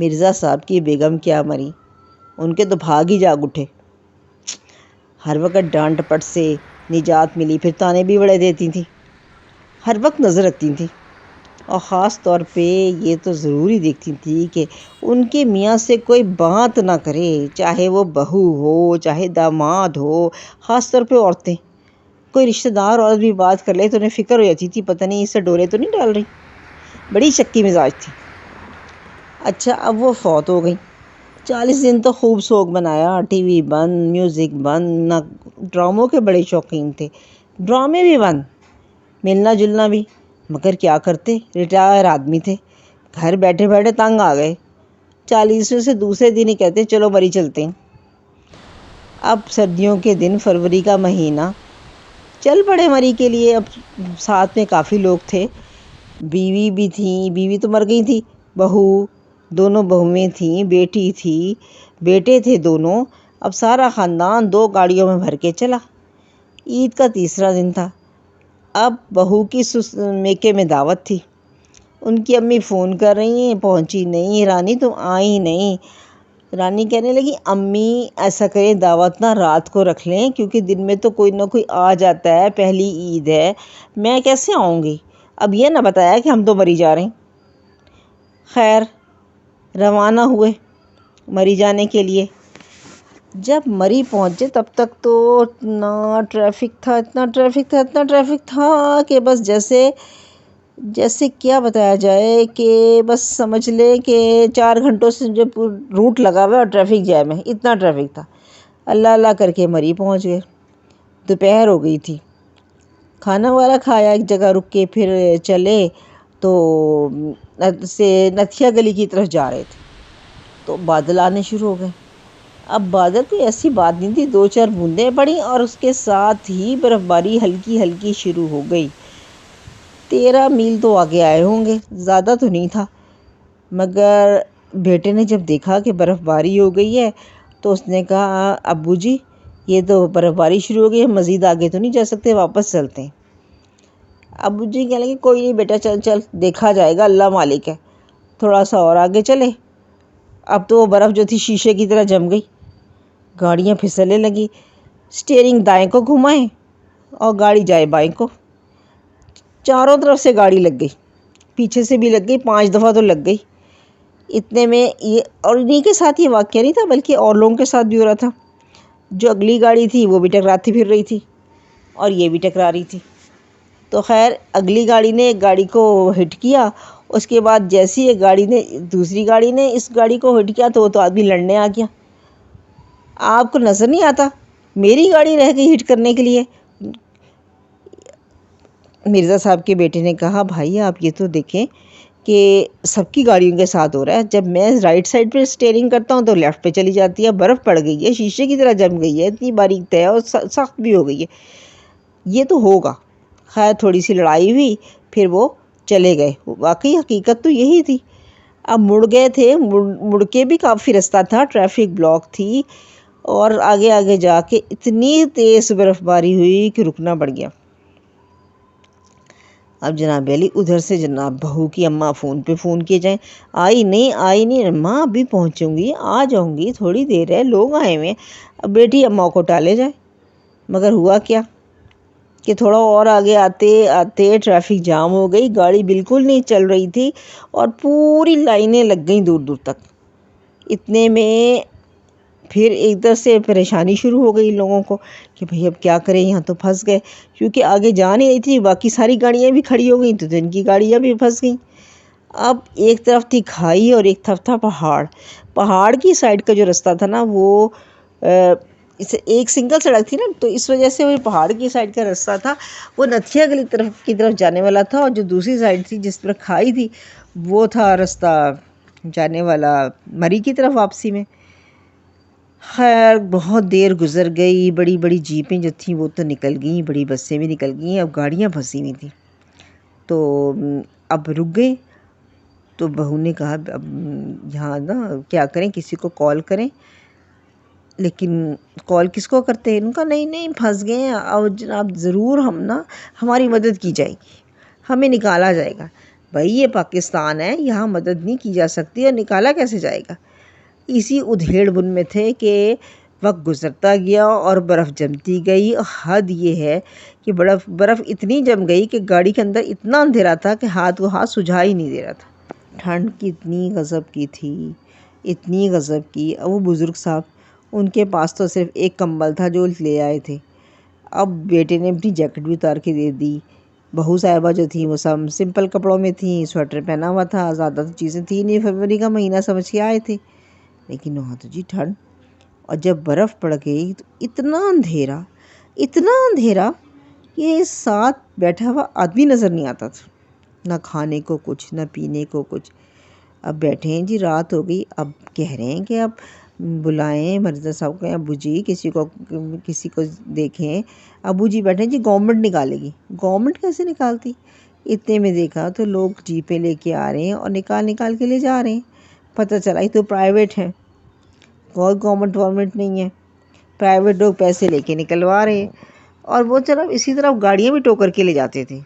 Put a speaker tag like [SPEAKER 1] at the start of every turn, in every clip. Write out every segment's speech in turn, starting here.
[SPEAKER 1] مرزا صاحب کی بیگم کیا مری، ان کے تو بھاگ ہی جاگ اٹھے۔ ہر وقت ڈانٹ ڈپٹ سے نجات ملی، پھر تانے بھی بڑے دیتی تھیں، ہر وقت نظر رکھتی تھیں، اور خاص طور پہ یہ تو ضروری دیکھتی تھی کہ ان کے میاں سے کوئی بات نہ کرے، چاہے وہ بہو ہو چاہے داماد ہو، خاص طور پہ عورتیں۔ کوئی رشتہ دار عورت بھی بات کر لے تو انہیں فکر ہو جاتی تھی، پتہ نہیں اس سے ڈورے تو نہیں ڈال رہی، بڑی شکی مزاج تھی۔ اچھا اب وہ فوت ہو گئی، 40 دن تو خوب سوگ منایا، ٹی وی بند، میوزک بند، نہ ڈراموں کے بڑے شوقین تھے، ڈرامے بھی بند، ملنا جلنا بھی، مگر کیا کرتے، ریٹائر آدمی تھے، گھر بیٹھے بیٹھے تنگ آ گئے، 40ویں سے دوسرے دن ہی کہتے چلو مری چلتے ہیں۔ اب سردیوں کے دن، فروری کا مہینہ، چل پڑے مری کے لیے۔ اب ساتھ میں کافی لوگ تھے، بیوی بھی تھیں، بیوی تو مر گئی تھی، بہو، دونوں بہویں تھیں، بیٹی تھی، بیٹے تھے دونوں۔ اب سارا خاندان 2 گاڑیوں میں بھر کے چلا۔ عید کا تیسرا دن تھا۔ اب بہو کی میکے میں دعوت تھی، ان کی امی فون کر رہی ہیں پہنچی نہیں، رانی تم آئی نہیں۔ رانی کہنے لگی امی ایسا کریں دعوت نہ رات کو رکھ لیں، کیونکہ دن میں تو کوئی نہ کوئی آ جاتا ہے، پہلی عید ہے، میں کیسے آؤں گی، اب یہ نہ بتایا کہ ہم تو مری جا رہے ہیں۔ خیر روانہ ہوئے مری جانے کے لیے۔ جب مری پہنچے تب تک تو اتنا ٹریفک تھا کہ بس جیسے کیا بتایا جائے، کہ بس سمجھ لیں کہ 4 گھنٹوں سے جو روٹ لگا ہوا ہے اور ٹریفک جیم ہے، اتنا ٹریفک تھا۔ اللہ اللہ کر کے مری پہنچ گئے۔ دوپہر ہو گئی تھی، کھانا وغیرہ کھایا، ایک جگہ رک کے پھر چلے تو نتھیا گلی کی طرف جا رہے تھے تو بادل آنے شروع ہو گئے۔ اب بادل کوئی ایسی بات نہیں تھی، 2-4 بوندیں پڑیں اور اس کے ساتھ ہی برف باری ہلکی ہلکی شروع ہو گئی۔ 13 میل تو آگے آئے ہوں گے، زیادہ تو نہیں تھا، مگر بیٹے نے جب دیکھا کہ برف باری ہو گئی ہے تو اس نے کہا ابو جی یہ تو برف باری شروع ہو گئی ہے، مزید آگے تو نہیں جا سکتے، واپس چلتے ہیں۔ ابو جی کہنے لگے کوئی نہیں بیٹا، چل چل دیکھا جائے گا، اللہ مالک ہے، تھوڑا سا اور آگے چلے۔ اب تو وہ برف جو تھی شیشے کی طرح جم گئی، گاڑیاں پھسلنے لگی، سٹیئرنگ دائیں کو گھمائیں اور گاڑی جائے بائیں کو، چاروں طرف سے گاڑی لگ گئی، پیچھے سے بھی لگ گئی، 5 دفعہ تو لگ گئی۔ اتنے میں یہ، اور انہیں کے ساتھ یہ واقعہ نہیں تھا بلکہ اور لوگوں کے ساتھ بھی ہو رہا تھا، جو اگلی گاڑی تھی وہ بھی ٹکراتی پھر رہی تھی اور یہ بھی ٹکرا رہی تھی۔ تو خیر اگلی گاڑی نے ایک گاڑی کو ہٹ کیا، اس کے بعد جیسی ایک گاڑی نے دوسری گاڑی نے اس گاڑی کو ہٹ کیا تو وہ تو آدمی لڑنے آ گیا۔ آپ کو نظر نہیں آتا میری گاڑی رہ گئی ہٹ کرنے کے لیے؟ مرزا صاحب کے بیٹے نے کہا بھائی آپ یہ تو دیکھیں کہ سب کی گاڑیوں کے ساتھ ہو رہا ہے، جب میں رائٹ سائڈ پہ سٹیئرنگ کرتا ہوں تو لیفٹ پہ چلی جاتی ہے، برف پڑ گئی ہے، شیشے کی طرح جم گئی ہے، اتنی باریک ہے اور سخت بھی ہو گئی ہے، یہ تو ہوگا۔ خیر تھوڑی سی لڑائی ہوئی، پھر وہ چلے گئے، واقعی حقیقت تو یہی تھی۔ اب مڑ گئے تھے، مڑ کے بھی کافی رستہ تھا، ٹریفک بلاک تھی، اور آگے آگے جا کے اتنی تیز برف باری ہوئی کہ رکنا پڑ گیا۔ اب جناب علی ادھر سے جناب بہو کی اماں فون کیے جائیں، آئی نہیں اماں ابھی پہنچوں گی، آ جاؤں گی، تھوڑی دیر ہے، لوگ آئے ہوئے ہیں۔ اب بیٹی اماں کو ٹالے جائے، مگر ہوا کیا کہ تھوڑا اور آگے آتے آتے ٹریفک جام ہو گئی، گاڑی بالکل نہیں چل رہی تھی اور پوری لائنیں لگ گئیں دور دور تک۔ اتنے میں پھر ایک طرف سے پریشانی شروع ہو گئی لوگوں کو کہ بھئی اب کیا کریں، یہاں تو پھنس گئے، کیونکہ آگے جا نہیں رہی تھی، باقی ساری گاڑیاں بھی کھڑی ہو گئیں تو ان کی گاڑیاں بھی پھنس گئیں۔ اب ایک طرف تھی کھائی اور ایک طرف تھا پہاڑ کی سائڈ کا جو رستہ تھا نا وہ ایک سنگل سڑک تھی نا، تو اس وجہ سے وہ پہاڑ کی سائڈ کا رستہ تھا وہ نتھیا گلی کی طرف جانے والا تھا، اور جو دوسری سائڈ تھی جس پر کھائی تھی وہ تھا رستہ جانے والا مری کی طرف واپسی میں۔ خیر بہت دیر گزر گئی، بڑی بڑی جیپیں جو تھیں وہ تو نکل گئیں، بڑی بسیں بھی نکل گئیں، اب گاڑیاں پھنسی ہوئی تھیں، تو اب رک گئے۔ تو بہو نے کہا اب یہاں نا کیا کریں، کسی کو کال کریں، لیکن کال کس کو کرتے ہیں؟ ان کا نہیں پھنس گئے ہیں، اب جناب ضرور ہماری مدد کی جائے گی، ہمیں نکالا جائے گا۔ بھائی یہ پاکستان ہے، یہاں مدد نہیں کی جا سکتی اور نکالا کیسے جائے گا۔ اسی ادھیڑ بن میں تھے کہ وقت گزرتا گیا اور برف جمتی گئی، اور حد یہ ہے کہ برف اتنی جم گئی کہ گاڑی کے اندر اتنا اندھیرا تھا کہ ہاتھ کو ہاتھ سجھا ہی نہیں دے رہا تھا۔ ٹھنڈ کی اتنی غضب کی تھی، اتنی غضب کی۔ اب وہ بزرگ صاحب، ان کے پاس تو صرف ایک کمبل تھا جو لے آئے تھے۔ اب بیٹے نے اپنی جیکٹ بھی اتار کے دے دی۔ بہو صاحبہ جو تھیں وہ سب سمپل کپڑوں میں تھیں، سویٹر پہنا ہوا تھا، زیادہ تو چیزیں تھیں نہیں، فروری کا مہینہ سمجھ کے آئے تھے، لیکن وہاں تو جی ٹھنڈ۔ اور جب برف پڑ گئی تو اتنا اندھیرا کہ ساتھ بیٹھا ہوا آدمی نظر نہیں آتا تھا، نہ کھانے کو کچھ، نہ پینے کو کچھ۔ اب بیٹھے ہیں جی، رات ہو گئی، اب کہہ رہے ہیں کہ اب بلائیں مرزا صاحب کو، ابو جی کسی کو دیکھیں۔ ابو جی بیٹھے جی، گورنمنٹ نکالے گی۔ گورنمنٹ کیسے نکالتی؟ اتنے میں دیکھا تو لوگ جیپیں لے کے آ رہے ہیں اور نکال کے لے جا رہے ہیں۔ پتہ چلا یہ تو پرائیویٹ ہے، کوئی گورنمنٹ نہیں ہے، پرائیویٹ لوگ پیسے لے کے نکلوا رہے ہیں۔ اور وہ چلو اسی طرح گاڑیاں بھی ٹو کر کے لے جاتے تھے،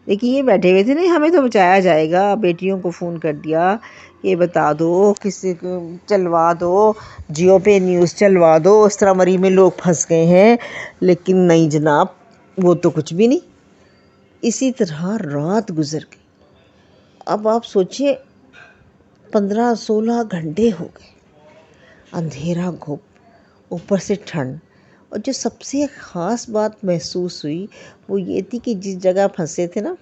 [SPEAKER 1] لیکن یہ بیٹھے ہوئے تھے نہیں ہمیں تو بچایا جائے گا۔ بیٹیوں کو فون کر دیا، یہ بتا دو، کسی کو چلوا دو، جیو پہ نیوز چلوا دو، اس طرح مری میں لوگ پھنس گئے ہیں۔ لیکن نہیں جناب، وہ تو کچھ بھی نہیں۔ اسی طرح رات گزر گئی۔ اب آپ سوچیں 15-16 گھنٹے ہو گئے، اندھیرا گھپ، اوپر سے ٹھنڈ۔ اور جو سب سے خاص بات محسوس ہوئی وہ یہ تھی کہ جس جگہ پھنسے تھے نا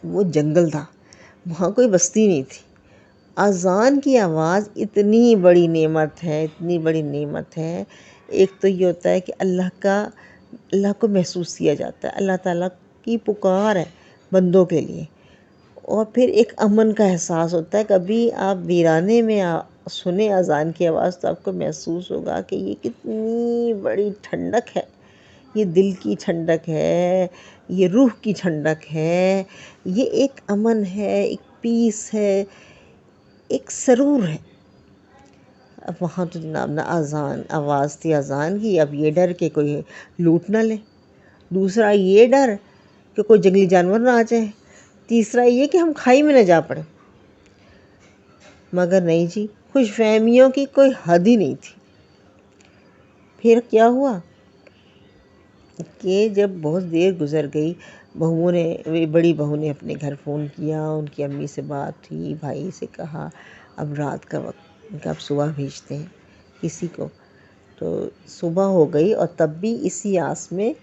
[SPEAKER 1] وہ جنگل تھا، وہاں کوئی بستی نہیں تھی۔ اذان کی آواز اتنی بڑی نعمت ہے، اتنی بڑی نعمت ہے۔ ایک تو یہ ہوتا ہے کہ اللہ کو محسوس کیا جاتا ہے، اللہ تعالیٰ کی پکار ہے بندوں کے لیے، اور پھر ایک امن کا احساس ہوتا ہے۔ کبھی آپ ویرانے میں سنیں اذان کی آواز تو آپ کو محسوس ہوگا کہ یہ کتنی بڑی ٹھنڈک ہے، یہ دل کی ٹھنڈک ہے، یہ روح کی ٹھنڈک ہے، یہ ایک امن ہے، ایک پیس ہے، ایک سرور ہے۔ اب وہاں تو جناب نہ آواز تھی اذان کی، اب یہ ڈر کہ کوئی لوٹ نہ لے، دوسرا یہ ڈر کہ کوئی جنگلی جانور نہ آ جائے، تیسرا یہ کہ ہم کھائی میں نہ جا پڑیں۔ مگر نہیں جی، خوش فہمیوں کی کوئی حد ہی نہیں تھی۔ پھر کیا ہوا کہ جب بہت دیر گزر گئی، بڑی بہو نے اپنے گھر فون کیا، ان کی امی سے بات ہوئی، بھائی سے کہا اب رات کا وقت، اب صبح بھیجتے ہیں کسی کو۔ تو صبح ہو گئی، اور تب بھی اسی آس میں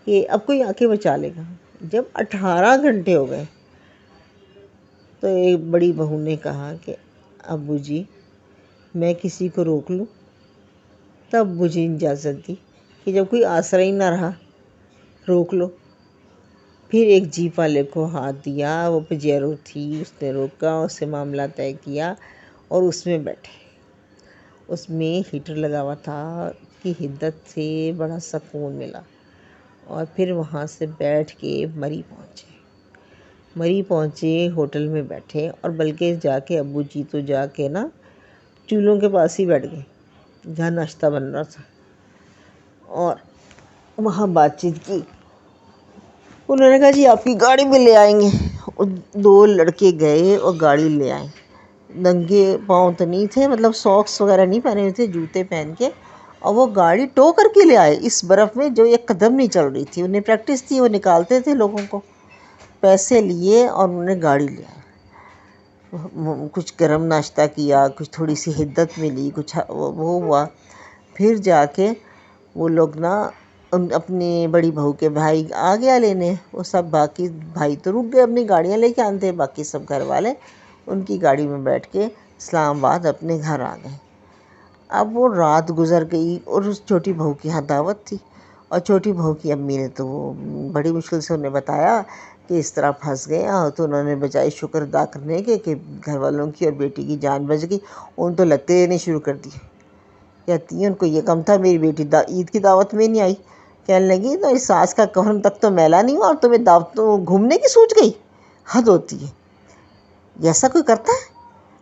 [SPEAKER 1] کہ اب کوئی آ کے بچا لے گا۔ جب 18 گھنٹے ہو گئے تو ایک بڑی بہو نے کہا کہ ابو جی میں کسی کو روک لوں؟ تب ابو جی نے اجازت دی کہ جب کوئی آسرا ہی نہ رہا روک لو۔ پھر ایک جیپ والے کو ہاتھ دیا، وہ پجیرو تھی، اس نے روکا، اس سے معاملہ طے کیا اور اس میں بیٹھے۔ اس میں ہیٹر لگا ہوا تھا، کی حدت سے بڑا سکون ملا۔ اور پھر وہاں سے بیٹھ کے مری پہنچے، ہوٹل میں بیٹھے، اور بلکہ جا کے ابو جی تو جا کے نا چولہوں کے پاس ہی بیٹھ گئے جہاں ناشتہ بن رہا تھا، اور وہاں بات چیت کی۔ انہوں نے کہا جی آپ کی گاڑی بھی لے آئیں گے۔ اور 2 لڑکے گئے اور گاڑی لے آئے، ننگے پاؤں تو نہیں تھے، مطلب ساکس وغیرہ نہیں پہنے ہوئے تھے، جوتے پہن کے، اور وہ گاڑی ٹو کر کے لے آئے اس برف میں جو ایک قدم نہیں چل رہی تھی۔ انہیں پریکٹس تھی، وہ نکالتے تھے لوگوں کو۔ پیسے لیے اور انہوں نے گاڑی لے آئے، کچھ گرم ناشتہ کیا، کچھ تھوڑی سی حدت ملی، کچھ وہ ہوا۔ پھر جا کے وہ لوگ نا اپنی بڑی بہو کے بھائی آ گیا لینے، وہ سب باقی بھائی تو رک گئے اپنی گاڑیاں لے کے آتے، باقی سب گھر والے ان کی گاڑی میں بیٹھ کے اسلام آباد اپنے گھر آ گئے۔ اب وہ رات گزر گئی اور اس چھوٹی بہو کی یہاں دعوت تھی، اور چھوٹی بہو کی امی نے تو وہ بڑی مشکل سے انہیں بتایا کہ اس طرح پھنس گئے ہیں، تو انہوں نے بجائے شکر ادا کرنے کے کہ گھر والوں کی اور بیٹی کی جان بچ گئی، ان تو لتے لینے شروع کر دیے۔ کہتی ہیں ان کو یہ کم تھا میری بیٹی عید کی دعوت میں نہیں آئی، کہنے لگی تو اس ساس کا کفن تک تو میلا نہیں ہوا اور تمہیں دعوتوں گھومنے کی سوچ گئی، حد ہوتی ہے۔ ایسا کوئی کرتا ہے؟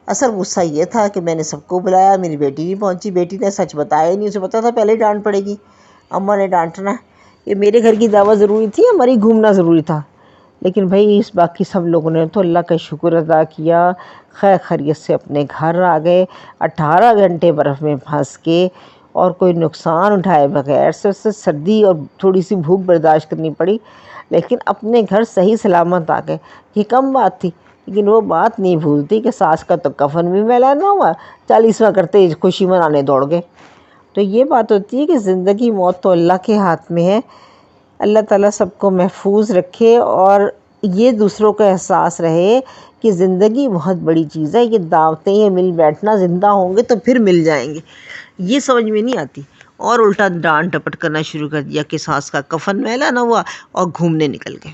[SPEAKER 1] اصل غصہ یہ تھا کہ میں نے سب کو بلایا، میری بیٹی نہیں پہنچی، بیٹی نے سچ بتایا نہیں، اسے پتا تھا پہلے ہی ڈانٹ پڑے گی، اماں نے ڈانٹنا ہے۔ یہ میرے گھر کی دعوت ضروری تھی یا ہماری گھومنا ضروری تھا؟ لیکن بھائی اس باقی سب لوگوں نے تو اللہ کا شکر ادا کیا، خیر خیریت سے اپنے گھر آ گئے 18 گھنٹے برف میں پھنس کے، اور کوئی نقصان اٹھائے بغیر، سے سردی اور تھوڑی سی بھوک برداشت کرنی پڑی، لیکن اپنے گھر صحیح سلامت آ گئے۔ یہ کم بات تھی، لیکن وہ بات نہیں بھولتی کہ ساس کا تو کفن بھی میلا نہ ہوا، 40واں کرتے ہی خوشی منانے دوڑ گئے۔ تو یہ بات ہوتی ہے کہ زندگی موت تو اللہ کے ہاتھ میں ہے۔ اللہ تعالیٰ سب کو محفوظ رکھے، اور یہ دوسروں کا احساس رہے کہ زندگی بہت بڑی چیز ہے، یہ دعوتیں، یہ مل بیٹھنا، زندہ ہوں گے تو پھر مل جائیں گے، یہ سمجھ میں نہیں آتی، اور الٹا ڈانٹ ڈپٹ کرنا شروع کر دیا کہ ساس کا کفن میلا نہ ہوا اور گھومنے نکل گئے۔